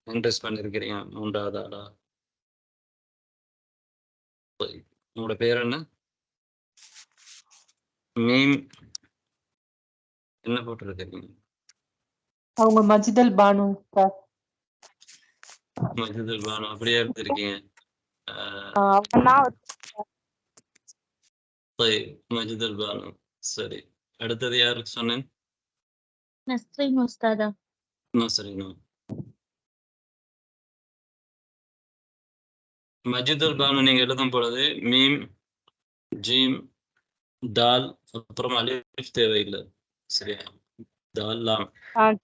என்ட்ரேஸ் பண்ணிருக்கிறீங்க மூன்றாவது ஆளா? உங்களோட பேர் என்ன? மீம் என்ன போட்டிருக்கீங்க? அவங்க மஜிதல் பானு. மஜிதல் பானு அப்படியே எடுத்திருக்கீங்க. மஜிதல் பானு. சரி, அடுத்தது யாருக்கு சொன்னேன்? நஸ்ரீன் உஸ்தாதா. நஸ்ரீன். மஜிதல் பானு நீங்க எழுதும் பொழுது மீம் ஜீம் தால் அப்புறம் அலிஃப் தேவையில்லை. சரியா? தால் லாம்.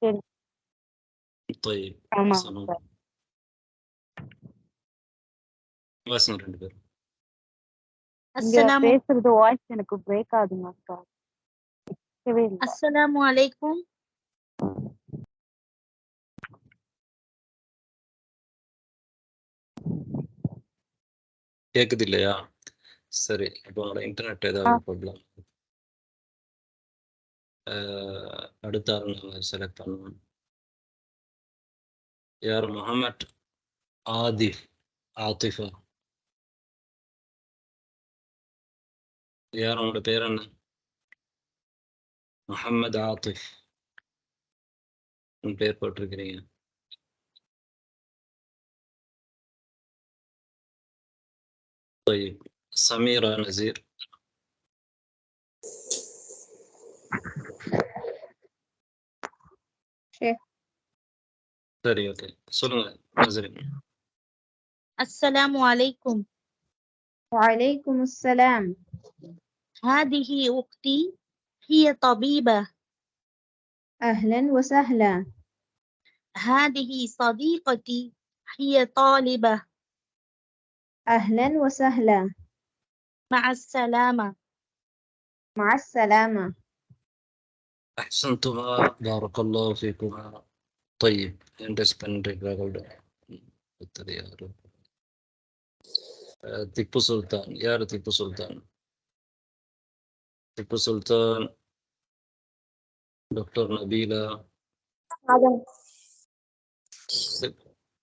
சரி. طيب வாசிங்க ரெண்டு பேரும். பேசுறது வாய்ஸ் எனக்கு பிரேக் ஆகுதுங்க அக்கா. அஸ்ஸலாமு அலைக்கும். கேக்குது இல்லையா? சரி, இப்போ இன்டர்நெட் ஏதாவது ப்ராப்ளம். அடுத்த ஆள் நம்ம செலக்ட் பண்ணுவோம். யார்? முகமட் ஆதிஃபா. யார்? உங்களோட பேர் என்ன? முகமது ஆதிஃப். உங்க பேர் போட்டிருக்கிறீங்க. طيب سميرة نزير. சரி, ஓகே, சொல்லுங்க நஸ்ரீன். அஸ்ஸலாமு அலைக்கும். وعليكم السلام. هذه أختي هي طبيبة. أهلا وسهلا. هذه صديقتي هي طالبة. أهلا وسهلا. مع السلامة. مع السلامة. أحسنتما بارك الله فيكما. طيب என்ட்ரஸ் பண்ணிருக்கிறார்கள். திப்பு சுல்தான். யார் திப்பு சுல்தான்? திப்பு சுல்தான், டாக்டர் நபீலா.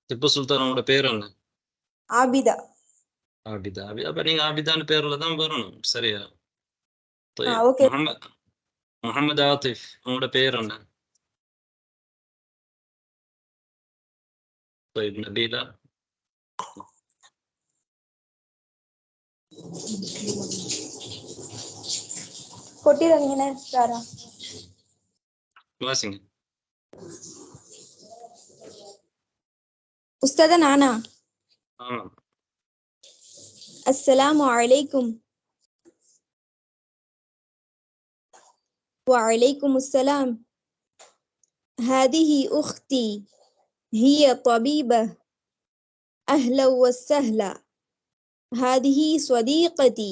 திப்பு சுல்தான் உங்களோட பேர் என்ன? ஆபிதா. ஆபிதா. அப்ப நீங்க ஆபிதான்னு பேர்ல தான் வரணும். சரியா? ஓகே. முகமது ஆதிஃப் உங்களோட பேர் என்ன? طيب நபீலா. கொட்டிரங்கனே சாரா. வாசிங்க. உஸ்தாதா நானா? ஆமா. அஸ்ஸலாமு அலைக்கும். وعليكم السلام. هذه أختي هي طبيبة. أهلا وسهلا. هذه صديقتي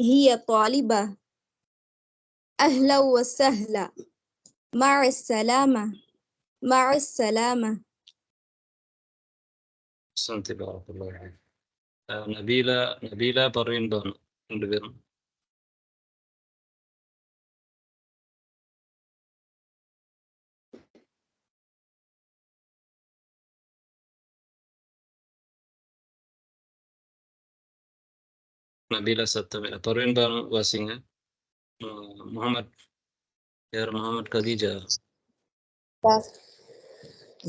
هي طالبة أهلا وسهلا مع السلامة مع السلامة أحسنت بارك الله فيك. നബീല പറയുന്നതാണ് രണ്ടുപേരും. നബീല സത്തമില്ല പറയുന്നതാണ് വാസിങ്. മുഹമ്മദ് മുഹമ്മദ് ഖദീജ.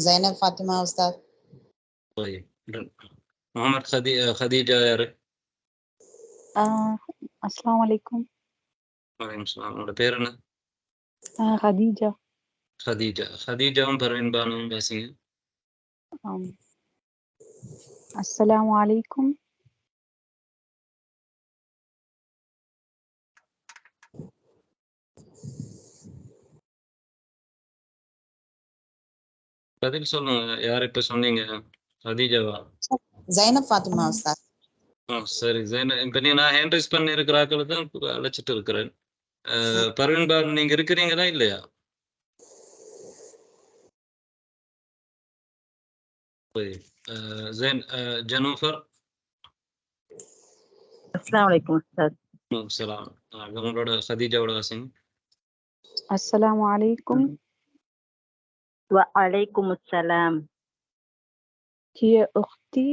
زينب فاطمة أستاذ. طيب محمد خديجة يا رب. السلام عليكم. وعليكم السلام. உங்களோட பேர் என்ன? خديجة. خديجة பர்வீன் பானு வாசிங்க. السلام عليكم. பதில் சொல்லுங்க. யார் இப்ப சொன்னீங்க? ஹதீஜாவா? زينب فاطمة أستاذ. சரி ஜெயன். இப்ப நான் ஹேண்ட் ரைஸ் பண்ணி இருக்கிறாக்களை தான் அழைச்சிட்டு இருக்கிறேன். பர்வீன் பானு நீங்க இருக்கிறீங்களா இல்லையா? زين جنوفر. السلام عليكم أستاذ. السلام. உங்களோட خديجاவோட வாசிங்க. السلام عليكم. وعليكم السلام. هي أختي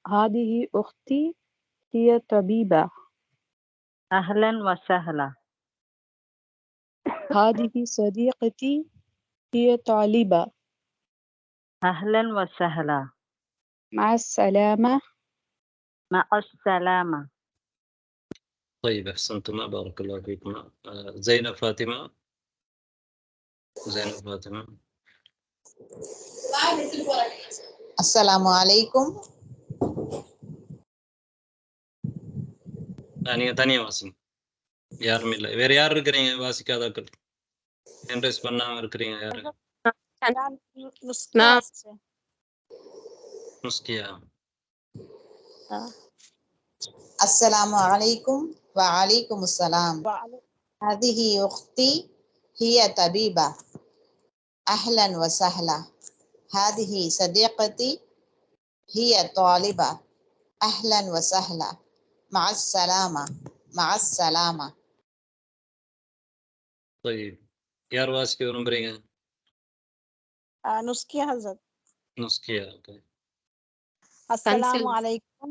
هذه أختي هي طبيبة. أهلا وسهلا. هذه صديقتي هي طالبة. أهلا وسهلا. مع السلامة. مع السلامة. طيب أحسنتم بارك الله فيكم. زينب فاطمة. السلام عليكم. நீங்க தனியா வாசிங்க. யாரும் இல்லை. வேற யார் இருக்கிறீங்க வாசிக்காதாக்கள்? ஹேண்ட் ரைஸ் பண்ணாம இருக்கிறீங்க யாரு? முஸ்கியா. السلام عليكم. وعليكم السلام. هذه أختي هي طبيبة. أهلا وسهلا. هذه صديقتي هي طالبة. أهلا وسهلا. مع السلامة. مع السلامة. طيب யார் வாசிக்க விரும்புறீங்க? نسكية حضرت. نسكية. اوكي. السلام عليكم.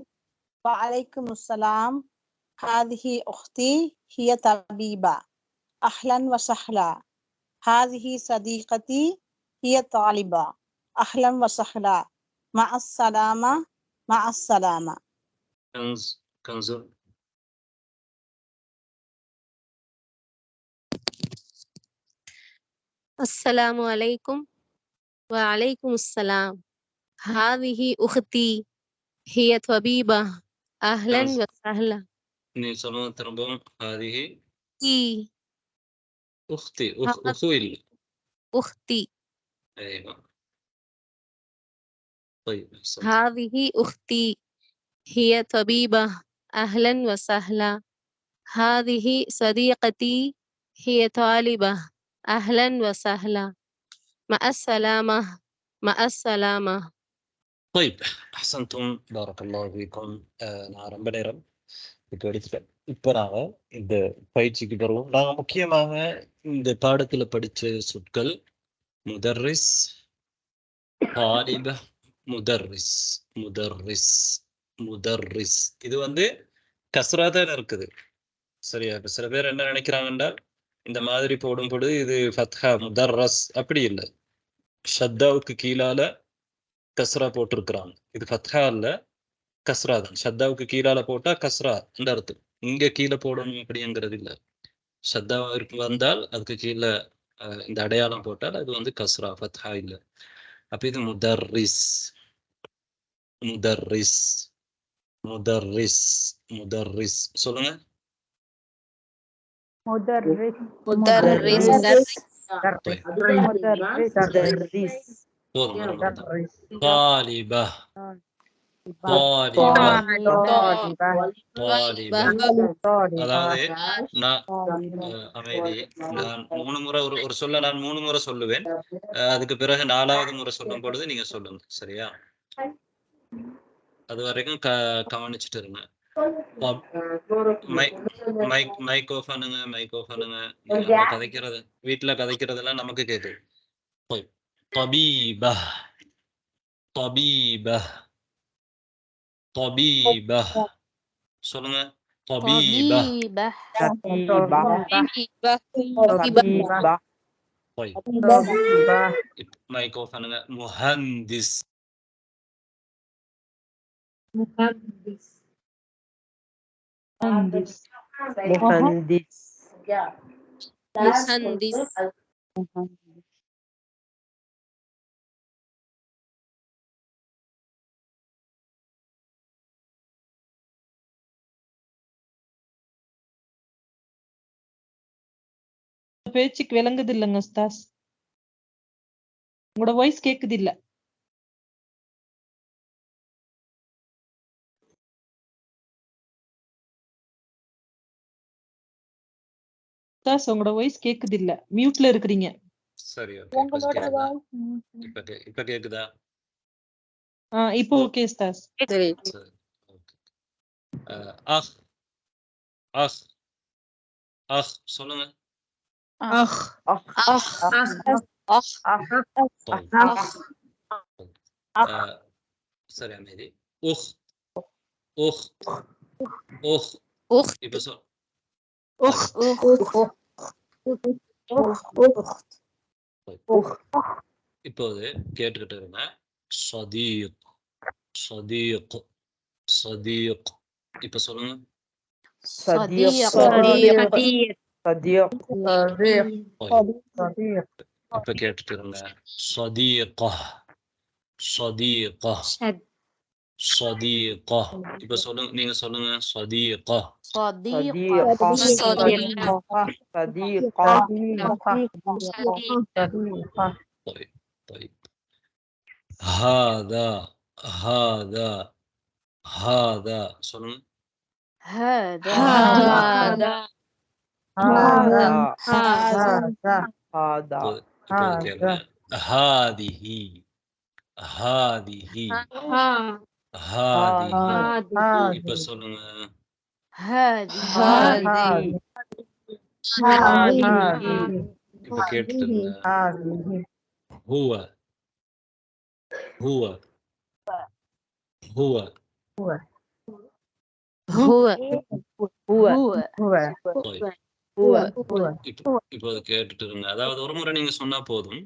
وعليكم السلام. هذه أختي هي طبيبة. أهلا وسهلا. هذه صديقتي هي طالبة. أهلا وسهلا. مع السلامة. مع السلامة. كنز. السلام عليكم. وعليكم السلام. هذه أختي هي طبيبة. أهلا وسهلا. நீ சொல்லுங்க திரும்பவும். هذه أختي. أخوي. أختي. أيوة. طيب هذه أختي هي طبيبة. أهلا وسهلا. هذه صديقتي هي طالبة. أهلا وسهلا. مع السلامة. مع السلامة. طيب أحسنتم بارك الله فيكم. நான் ரொம்ப நேரம் இப்போ எடுத்துட்டேன். இப்போ நாங்கள் இந்த பயிற்சிக்கு வருவோம். நாங்கள் முக்கியமாக இந்த பாடத்தில் படித்த சொற்கள் முதர்ரிஸ், தாலிப, முதர்ரிஸ், முதர்ரிஸ், முதர்ரிஸ். இது கஸ்ரா தான் இருக்குது. சரியா? இப்போ சில பேர் என்ன நினைக்கிறாங்கன்னா, இந்த மாதிரி போடும் பொழுது இது ஃபத்ஹா முதர்ரஸ். அப்படி இல்லை. ஷத்தாவுக்கு கீழால கஸ்ரா போட்டிருக்கிறாங்க. இது ஃபத்ஹா இல்லை, கஸ்ரா தான். ஷத்தாவுக்கு கீழால போட்டா கஸ்ரா இந்த அர்த்தம். இங்க கீழே போடணும் அப்படிங்கிறது இல்லை. ஷத்தா வந்தால் அதுக்கு கீழே இந்த அடையாளம் போட்டால் அது கஸ்ரா, ஃபத்ஹா இல்லை. அப்ப இது முதர்ரிஸ், முதர்ரிஸ், முதர்ரிஸ், முதர்ரிஸ். சொல்லுங்க. مدرس. مدرس. طالبة. طالبة طالبة அதாவது நான் அமைதி நான் 3 முறை ஒரு சொல்ல நான் 3 முறை சொல்லுவேன். அதுக்கு பிறகு 4வது முறை சொல்லும் பொழுது நீங்க சொல்லுங்க. சரியா? அது வரைக்கும் கவனிச்சுட்டு இருங்க. மைக் ஆஃப் பண்ணுங்க. நீங்க கதைக்கிறது வீட்டுல கதைக்கிறதெல்லாம் நமக்கு கேக்குது. طبيبة طبيبة طبيبة சொல்லுங்க. طبيبة மைக் ஆஃப் பண்ணுங்க. مهندس பேச்சுக்கு விளங்குது இல்லைங்க உஸ்தாஸ்? உங்களோட வாய்ஸ் கேக்குது இல்ல. உஸ்தாஸ் உங்களோட வாய்ஸ் கேக்குது இல்ல. மியூட்ல இருக்கிறீங்க. சரி, ஓகே. இப்ப கேக்குதா? இப்போ ஓகே உஸ்தாஸ். சரி. அஹ் அஹ் அஹ் சொல்லுங்க. சரி அமைதி. இப்ப சொல். இப்போது கேட்டுக்கிட்டு இருங்க. صديق صديق صديق இப்ப சொல்லுங்க. இப்ப கேட்டுட்டு இருங்க. صديقة صديقة صديقة இப்ப சொல்லுங்க. நீங்க சொல்லுங்க. صديقة طيب هذا சொல்லுங்க. هذه இப்ப சொல்லுங்க. இப்ப கேட்டுட்டுங்க. هو இப்போ கேட்டுட்டு இருங்க. அதாவது ஒரு முறை நீங்க சொன்னா போதும்.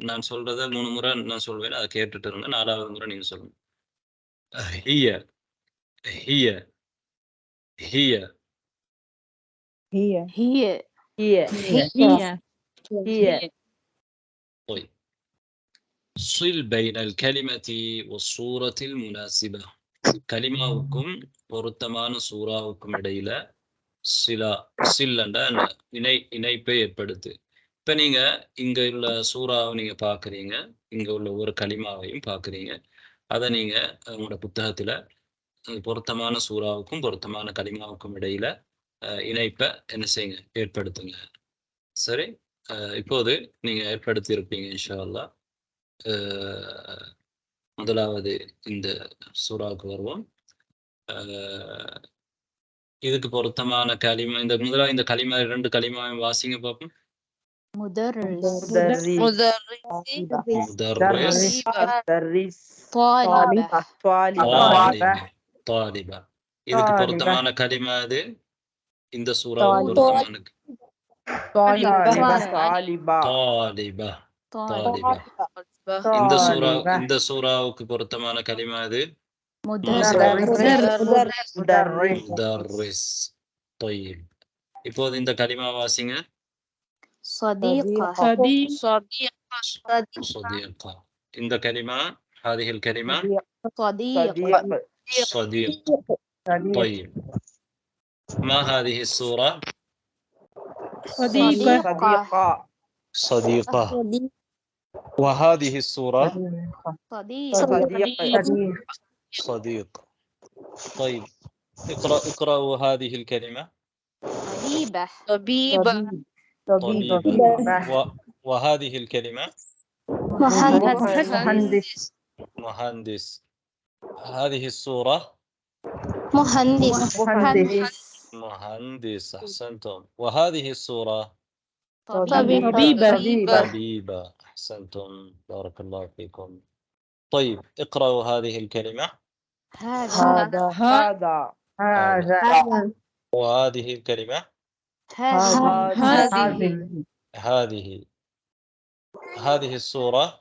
நான் சொல்றத 3 முறை நான் சொல்வேன். அதை கேட்டுட்டு இருங்க. 4வது முறை நீங்க சொல்லுங்க. هي طيب صل بين الكلمة والصورة المناسبة. கலிமாவுக்கும் பொருத்தமான சூறாவுக்கும் இடையில இணைப்பை ஏற்படுத்து. இப்ப நீங்க இங்க உள்ள சூறாவை நீங்க பாக்குறீங்க, இங்க உள்ள ஒரு கலிமாவையும் பாக்குறீங்க. அதை நீங்க உங்களோட புத்தகத்துல பொருத்தமான சூறாவுக்கும் பொருத்தமான கலிமாவுக்கும் இடையில இணைப்பை என்ன செய்யுங்க, ஏற்படுத்துங்க. சரி, இப்போது நீங்க ஏற்படுத்தி இருப்பீங்க இன்ஷா அல்லாஹ். முதலாவது இந்த சூறாவுக்கு வருவோம். இதுக்கு பொருத்தமான கலிமா இந்த கலிமா 2 கலிமாவையும் வாசிங்க பார்ப்போம். طالبة. இதுக்கு பொருத்தமான கலிமா இது. இந்த சூறாவுக்கு பொருத்தமான طالبة. இந்த சூறாவுக்கு பொருத்தமான கலிமா இது. முதர்ரிஸ். طيب. இப்போது இந்த கலிமா வாசிங்க. صديقة. இந்த கலிமா هذه الكلمة صديق. طيب. ما هذه السورة؟ صديقة. وهذه السورة صديق. طيب اقرأوا هذه الكلمة. طبيبة طبيبة طبيبة. وهذه الكلمة مهندس. هذه الصورة مهندس. أحسنتم. وهذه الصورة طبيبة. أحسنتم، بارك الله فيكم. طيب اقرأوا هذه الكلمة. هذا وهذه الكلمة هذه الصورة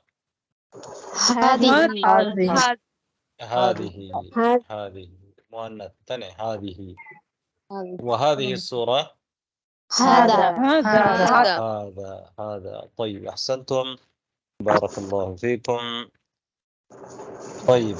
هذه مؤنث ثاني هذه. وهذه الصورة هذا. طيب أحسنتم، بارك الله فيكم. طيب